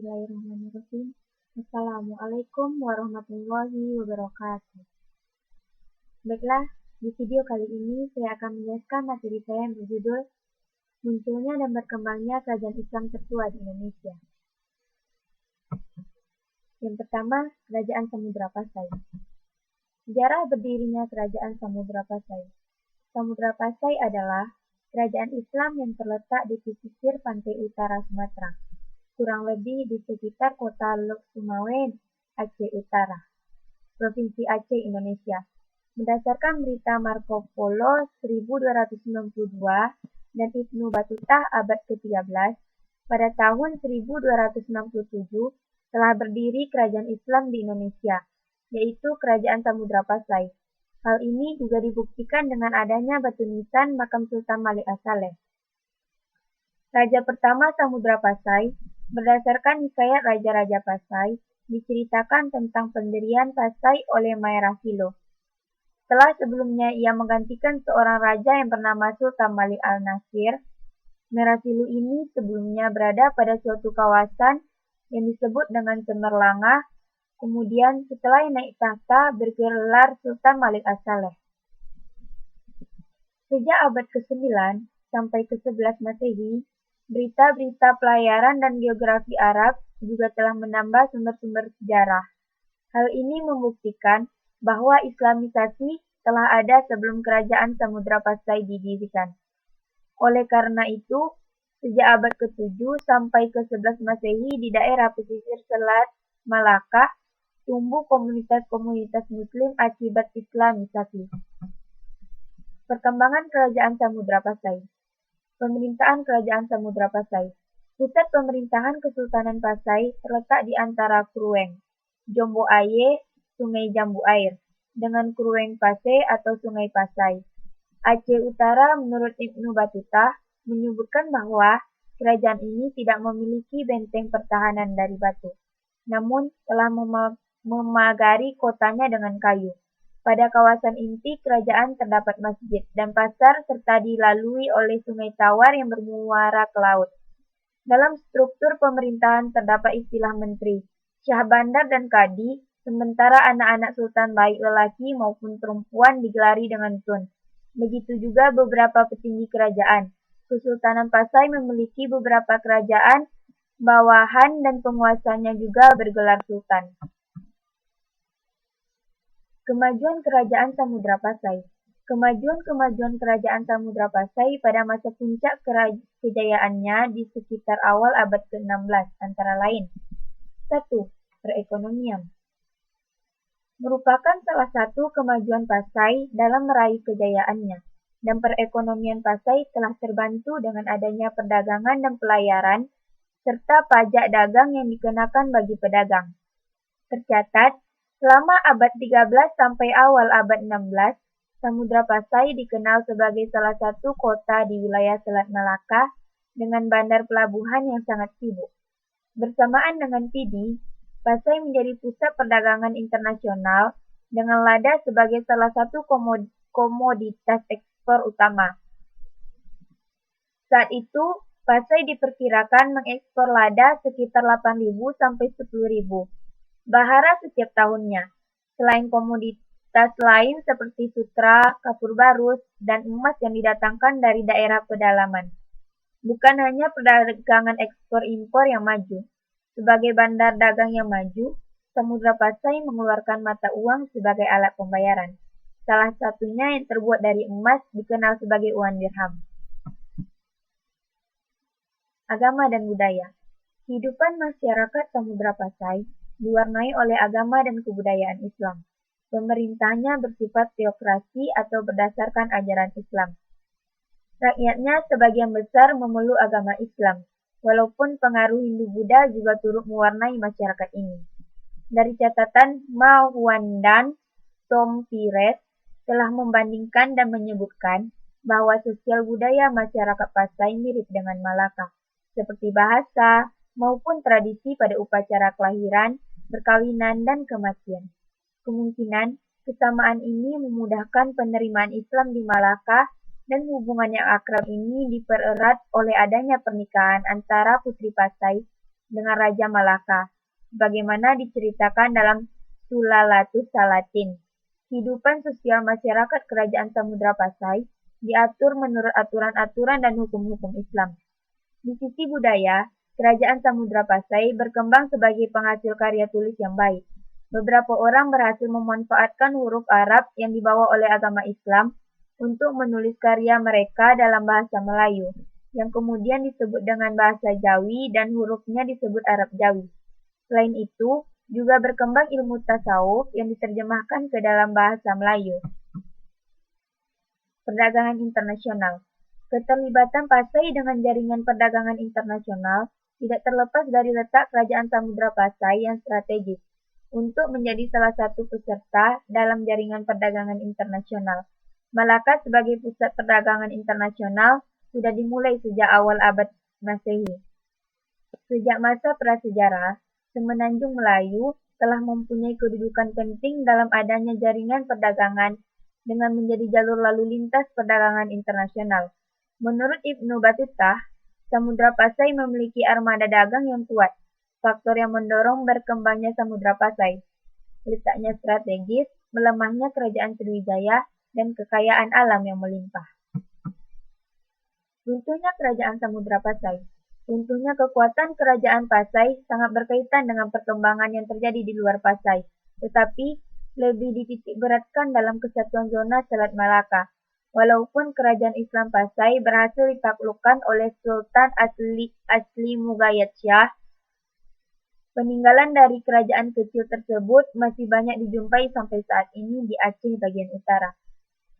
Bismillahirrahmanirrahim. Assalamualaikum warahmatullahi wabarakatuh. Baiklah, di video kali ini saya akan menjelaskan materi saya yang berjudul Munculnya dan Berkembangnya Kerajaan Islam Tertua di Indonesia. Yang pertama, Kerajaan Samudra Pasai. Sejarah berdirinya Kerajaan Samudra Pasai. Samudra Pasai adalah kerajaan Islam yang terletak di pesisir pantai utara Sumatera, kurang lebih di sekitar kota Lok Sumawe, Aceh Utara, Provinsi Aceh, Indonesia. Berdasarkan berita Marco Polo 1292 dan Ibnu Battuta abad ke-13, pada tahun 1267 telah berdiri kerajaan Islam di Indonesia, yaitu Kerajaan Samudra Pasai. Hal ini juga dibuktikan dengan adanya batu nisan makam Sultan Malik As-Saleh. Raja pertama Samudra Pasai, berdasarkan hikayat Raja-Raja Pasai, diceritakan tentang pendirian Pasai oleh Maerasilo. Setelah sebelumnya ia menggantikan seorang raja yang bernama Sultan Malik Al-Nasir, Maerasilo ini sebelumnya berada pada suatu kawasan yang disebut dengan Cemerlangah. Kemudian setelah naik tahta bergelar Sultan Malik As-Saleh. Sejak abad ke-9 sampai ke-11 Masehi, berita-berita pelayaran dan geografi Arab juga telah menambah sumber-sumber sejarah. Hal ini membuktikan bahwa Islamisasi telah ada sebelum Kerajaan Samudra Pasai didirikan. Oleh karena itu, sejak abad ke-7 sampai ke-11 Masehi di daerah pesisir Selat Malaka, tumbuh komunitas-komunitas Muslim akibat Islamisasi. Perkembangan Kerajaan Samudra Pasai. Pemerintahan Kerajaan Samudra Pasai. Pusat pemerintahan Kesultanan Pasai terletak di antara Krueng, Jombo Aye, Sungai Jambu Air, dengan Krueng Pasai atau Sungai Pasai. Aceh Utara menurut Ibnu Battuta menyebutkan bahwa kerajaan ini tidak memiliki benteng pertahanan dari batu, namun telah memagari kotanya dengan kayu. Pada kawasan inti kerajaan terdapat masjid dan pasar serta dilalui oleh sungai Tawar yang bermuara ke laut. Dalam struktur pemerintahan terdapat istilah menteri, syah bandar dan kadi, sementara anak-anak sultan baik lelaki maupun perempuan digelari dengan tun. Begitu juga beberapa petinggi kerajaan. Kesultanan Pasai memiliki beberapa kerajaan bawahan dan penguasanya juga bergelar sultan. Kemajuan Kerajaan Samudra Pasai. Kemajuan Kerajaan Samudra Pasai pada masa puncak kejayaannya di sekitar awal abad ke-16 antara lain. 1. Perekonomian. Merupakan salah satu kemajuan Pasai dalam meraih kejayaannya, dan perekonomian Pasai telah terbantu dengan adanya perdagangan dan pelayaran, serta pajak dagang yang dikenakan bagi pedagang. Tercatat, selama abad 13 sampai awal abad 16, Samudra Pasai dikenal sebagai salah satu kota di wilayah Selat Malaka dengan bandar pelabuhan yang sangat sibuk. Bersamaan dengan Pidi, Pasai menjadi pusat perdagangan internasional dengan lada sebagai salah satu komoditas ekspor utama. Saat itu, Pasai diperkirakan mengekspor lada sekitar 8.000 sampai 10.000 bahara setiap tahunnya. Selain komoditas lain seperti sutra, kapur barus, dan emas yang didatangkan dari daerah pedalaman. Bukan hanya perdagangan ekspor-impor yang maju. Sebagai bandar dagang yang maju, Samudra Pasai mengeluarkan mata uang sebagai alat pembayaran. Salah satunya yang terbuat dari emas dikenal sebagai uang dirham. Agama dan budaya. Kehidupan masyarakat Samudra Pasai diwarnai oleh agama dan kebudayaan Islam. Pemerintahnya bersifat teokrasi atau berdasarkan ajaran Islam. Rakyatnya sebagian besar memeluk agama Islam, walaupun pengaruh Hindu-Buddha juga turut mewarnai masyarakat ini. Dari catatan Ma Huandan, Tom Pires telah membandingkan dan menyebutkan bahwa sosial budaya masyarakat Pasai mirip dengan Malaka, seperti bahasa maupun tradisi pada upacara kelahiran, perkawinan, dan kematian. Kemungkinan kesamaan ini memudahkan penerimaan Islam di Malaka, dan hubungan yang akrab ini dipererat oleh adanya pernikahan antara putri Pasai dengan Raja Malaka, sebagaimana diceritakan dalam Sulalatus Salatin. Kehidupan sosial masyarakat Kerajaan Samudra Pasai diatur menurut aturan-aturan dan hukum-hukum Islam. Di sisi budaya, Kerajaan Samudra Pasai berkembang sebagai penghasil karya tulis yang baik. Beberapa orang berhasil memanfaatkan huruf Arab yang dibawa oleh agama Islam untuk menulis karya mereka dalam bahasa Melayu, yang kemudian disebut dengan bahasa Jawi dan hurufnya disebut Arab Jawi. Selain itu, juga berkembang ilmu tasawuf yang diterjemahkan ke dalam bahasa Melayu. Perdagangan internasional. Keterlibatan Pasai dengan jaringan perdagangan internasional tidak terlepas dari letak Kerajaan Samudra Pasai yang strategis untuk menjadi salah satu peserta dalam jaringan perdagangan internasional. Malaka sebagai pusat perdagangan internasional sudah dimulai sejak awal abad Masehi. Sejak masa prasejarah, Semenanjung Melayu telah mempunyai kedudukan penting dalam adanya jaringan perdagangan dengan menjadi jalur lalu lintas perdagangan internasional. Menurut Ibnu Battuta, Samudra Pasai memiliki armada dagang yang kuat, faktor yang mendorong berkembangnya Samudra Pasai. Letaknya strategis, melemahnya Kerajaan Sriwijaya, dan kekayaan alam yang melimpah. Runtuhnya Kerajaan Samudra Pasai. Runtuhnya kekuatan Kerajaan Pasai sangat berkaitan dengan perkembangan yang terjadi di luar Pasai, tetapi lebih dititik beratkan dalam kesatuan zona Selat Malaka. Walaupun Kerajaan Islam Pasai berhasil ditaklukkan oleh Sultan Asli Mugayyad Shah, peninggalan dari kerajaan kecil tersebut masih banyak dijumpai sampai saat ini di Aceh bagian utara.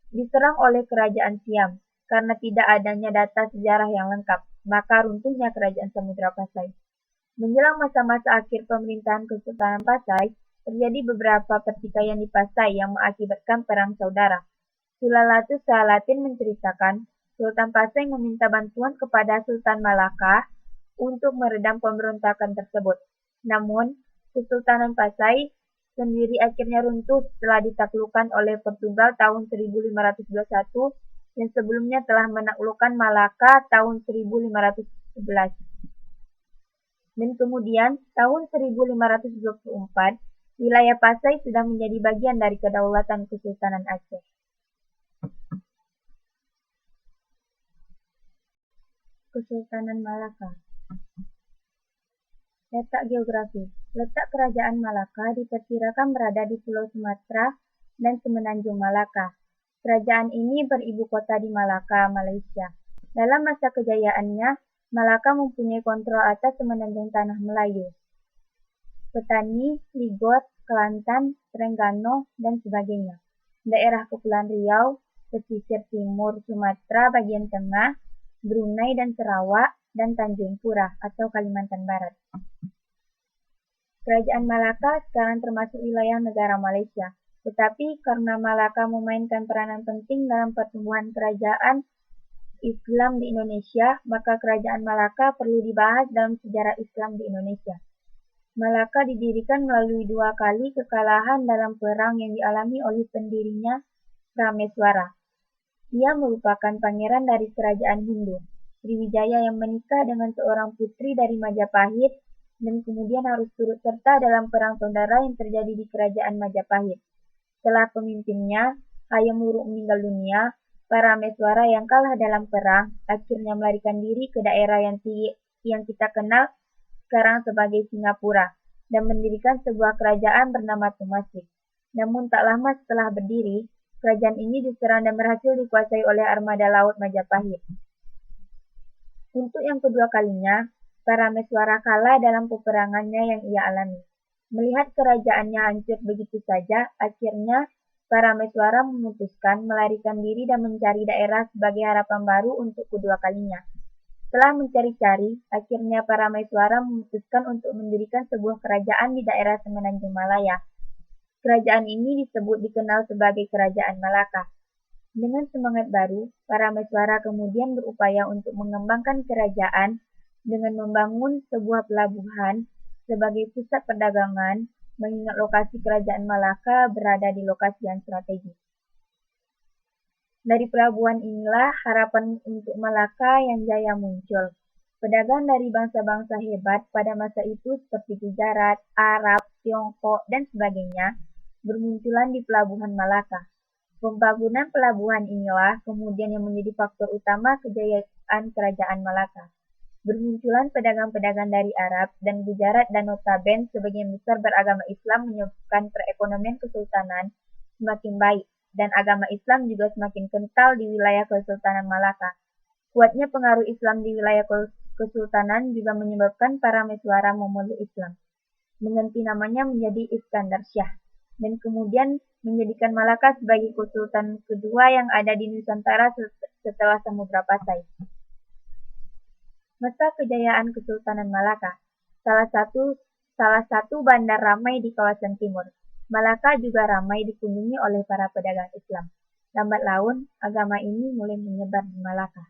Diserang oleh Kerajaan Siam karena tidak adanya data sejarah yang lengkap, maka runtuhnya Kerajaan Samudra Pasai. Menjelang masa-masa akhir pemerintahan Kesultanan Pasai, terjadi beberapa pertikaian di Pasai yang mengakibatkan perang saudara. Sulalatus Salatin menceritakan, Sultan Pasai meminta bantuan kepada Sultan Malaka untuk meredam pemberontakan tersebut. Namun, Kesultanan Pasai sendiri akhirnya runtuh setelah ditaklukkan oleh Portugal tahun 1521 yang sebelumnya telah menaklukkan Malaka tahun 1511. Dan kemudian, tahun 1524, wilayah Pasai sudah menjadi bagian dari kedaulatan Kesultanan Aceh. Kesultanan Malaka. Letak geografis. Letak Kerajaan Malaka diperkirakan berada di Pulau Sumatera dan Semenanjung Malaka. Kerajaan ini beribu kota di Malaka, Malaysia. Dalam masa kejayaannya, Malaka mempunyai kontrol atas semenanjung tanah Melayu, Petani, Ligor, Kelantan, Terengganu, dan sebagainya. Daerah Kepulauan Riau, pesisir timur Sumatera bagian tengah, Brunei dan Sarawak, dan Tanjung Pura atau Kalimantan Barat. Kerajaan Malaka sekarang termasuk wilayah negara Malaysia, tetapi karena Malaka memainkan peranan penting dalam pertumbuhan kerajaan Islam di Indonesia, maka Kerajaan Malaka perlu dibahas dalam sejarah Islam di Indonesia. Malaka didirikan melalui 2 kali kekalahan dalam perang yang dialami oleh pendirinya Prameswara. Ia merupakan pangeran dari kerajaan Hindu, Sriwijaya yang menikah dengan seorang putri dari Majapahit dan kemudian harus turut serta dalam perang saudara yang terjadi di kerajaan Majapahit. Setelah pemimpinnya, Hayam Wuruk meninggal dunia, Prameswara yang kalah dalam perang akhirnya melarikan diri ke daerah yang kita kenal sekarang sebagai Singapura dan mendirikan sebuah kerajaan bernama Tumasik. Namun tak lama setelah berdiri, kerajaan ini diserang dan berhasil dikuasai oleh armada laut Majapahit. Untuk yang kedua kalinya, Prameswara kalah dalam peperangannya yang ia alami. Melihat kerajaannya hancur begitu saja, akhirnya Prameswara memutuskan melarikan diri dan mencari daerah sebagai harapan baru untuk kedua kalinya. Setelah mencari-cari, akhirnya Prameswara memutuskan untuk mendirikan sebuah kerajaan di daerah Semenanjung Malaya. Kerajaan ini dikenal sebagai Kerajaan Malaka. Dengan semangat baru, Prameswara kemudian berupaya untuk mengembangkan kerajaan dengan membangun sebuah pelabuhan sebagai pusat perdagangan, mengingat lokasi Kerajaan Malaka berada di lokasi yang strategis. Dari pelabuhan inilah harapan untuk Malaka yang jaya muncul. Pedagang dari bangsa-bangsa hebat pada masa itu seperti Gujarat, Arab, Tiongkok, dan sebagainya bermunculan di pelabuhan Malaka. Pembangunan pelabuhan inilah kemudian yang menjadi faktor utama kejayaan kerajaan Malaka. Bermunculan pedagang-pedagang dari Arab dan Gujarat dan notabene sebagian besar beragama Islam menyebabkan perekonomian kesultanan semakin baik dan agama Islam juga semakin kental di wilayah Kesultanan Malaka. Kuatnya pengaruh Islam di wilayah Kesultanan juga menyebabkan para mesuara memeluk Islam, mengganti namanya menjadi Iskandar Syah, dan kemudian menjadikan Malaka sebagai kesultanan kedua yang ada di Nusantara setelah Samudra Pasai. Masa kejayaan Kesultanan Malaka, salah satu bandar ramai di kawasan timur. Malaka juga ramai dikunjungi oleh para pedagang Islam. Lambat laun, agama ini mulai menyebar di Malaka.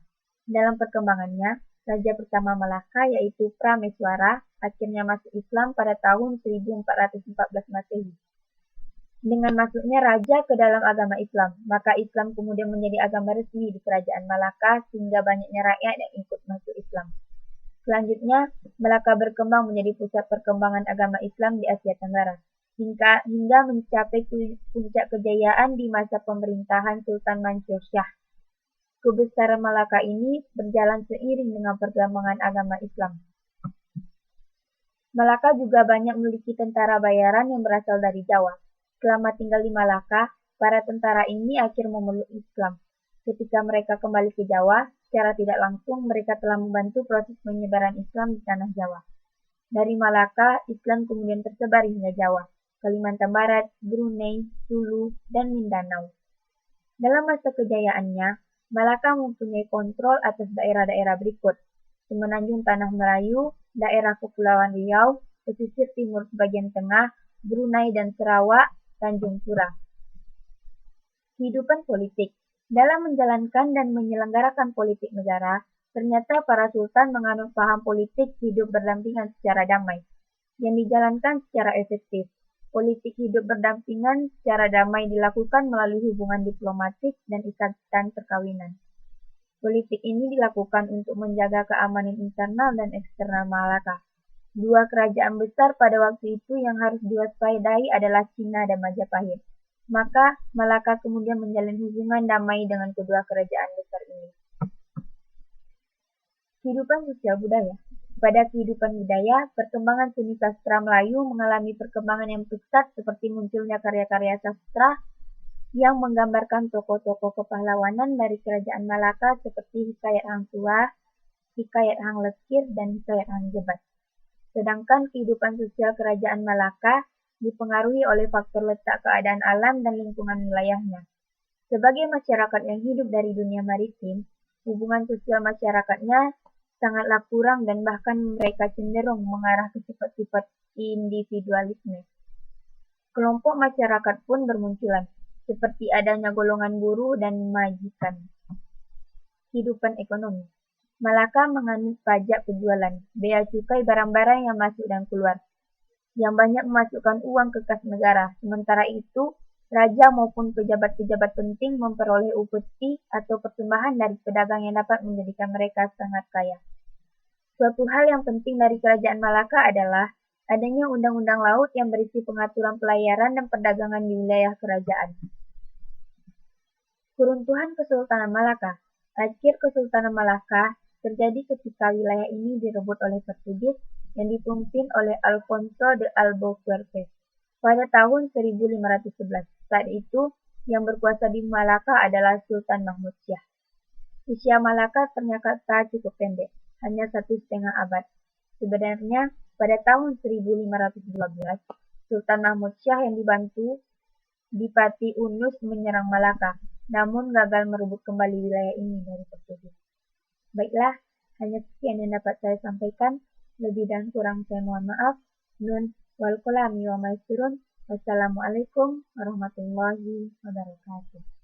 Dalam perkembangannya, raja pertama Malaka yaitu Prameswara akhirnya masuk Islam pada tahun 1414 Masehi. Dengan masuknya raja ke dalam agama Islam, maka Islam kemudian menjadi agama resmi di kerajaan Malaka sehingga banyaknya rakyat yang ikut masuk Islam. Selanjutnya, Malaka berkembang menjadi pusat perkembangan agama Islam di Asia Tenggara, hingga mencapai puncak kejayaan di masa pemerintahan Sultan Mansur Shah. Kebesaran Malaka ini berjalan seiring dengan perkembangan agama Islam. Malaka juga banyak memiliki tentara bayaran yang berasal dari Jawa. Selama tinggal di Malaka, para tentara ini akhirnya memeluk Islam. Ketika mereka kembali ke Jawa, secara tidak langsung mereka telah membantu proses penyebaran Islam di tanah Jawa. Dari Malaka, Islam kemudian tersebar hingga Jawa, Kalimantan Barat, Brunei, Sulu, dan Mindanao. Dalam masa kejayaannya, Malaka mempunyai kontrol atas daerah-daerah berikut: Semenanjung Tanah Melayu, daerah Kepulauan Riau, pesisir timur sebagian tengah, Brunei dan Sarawak, Tanjung Pura. Kehidupan politik. Dalam menjalankan dan menyelenggarakan politik negara, ternyata para sultan menganut paham politik hidup berdampingan secara damai, yang dijalankan secara efektif. Politik hidup berdampingan secara damai dilakukan melalui hubungan diplomatik dan ikatan perkawinan. Politik ini dilakukan untuk menjaga keamanan internal dan eksternal Malaka. Dua kerajaan besar pada waktu itu yang harus diwaspadai adalah Cina dan Majapahit. Maka Malaka kemudian menjalin hubungan damai dengan kedua kerajaan besar ini. Kehidupan sosial budaya. Pada kehidupan budaya, perkembangan seni sastra Melayu mengalami perkembangan yang pesat seperti munculnya karya-karya sastra yang menggambarkan tokoh-tokoh kepahlawanan dari kerajaan Malaka seperti Hikayat Hang Tuah, Hikayat Hang Lekir, dan Hikayat Hang Jebat. Sedangkan kehidupan sosial kerajaan Malaka dipengaruhi oleh faktor letak keadaan alam dan lingkungan wilayahnya. Sebagai masyarakat yang hidup dari dunia maritim, hubungan sosial masyarakatnya sangatlah kurang dan bahkan mereka cenderung mengarah ke sifat-sifat individualisme. Kelompok masyarakat pun bermunculan, seperti adanya golongan buruh dan majikan. Kehidupan ekonomi. Malaka menganut pajak penjualan, bea cukai barang-barang yang masuk dan keluar, yang banyak memasukkan uang ke kas negara. Sementara itu, raja maupun pejabat-pejabat penting memperoleh upeti atau persembahan dari pedagang yang dapat menjadikan mereka sangat kaya. Suatu hal yang penting dari kerajaan Malaka adalah adanya undang-undang laut yang berisi pengaturan pelayaran dan perdagangan di wilayah kerajaan. Keruntuhan Kesultanan Malaka. Akhir Kesultanan Malaka terjadi ketika wilayah ini direbut oleh Portugis yang dipimpin oleh Alfonso de Albuquerque pada tahun 1511. Saat itu, yang berkuasa di Malaka adalah Sultan Mahmud Syah. Usia Malaka ternyata cukup pendek, hanya 1,5 abad. Sebenarnya, pada tahun 1512, Sultan Mahmud Syah yang dibantu Dipati Unus menyerang Malaka, namun gagal merebut kembali wilayah ini dari Portugis. Baiklah, hanya sekian yang dapat saya sampaikan. Lebih dan kurang saya mohon maaf. Nun wal kolami wa maisturun. Wassalamualaikum warahmatullahi wabarakatuh.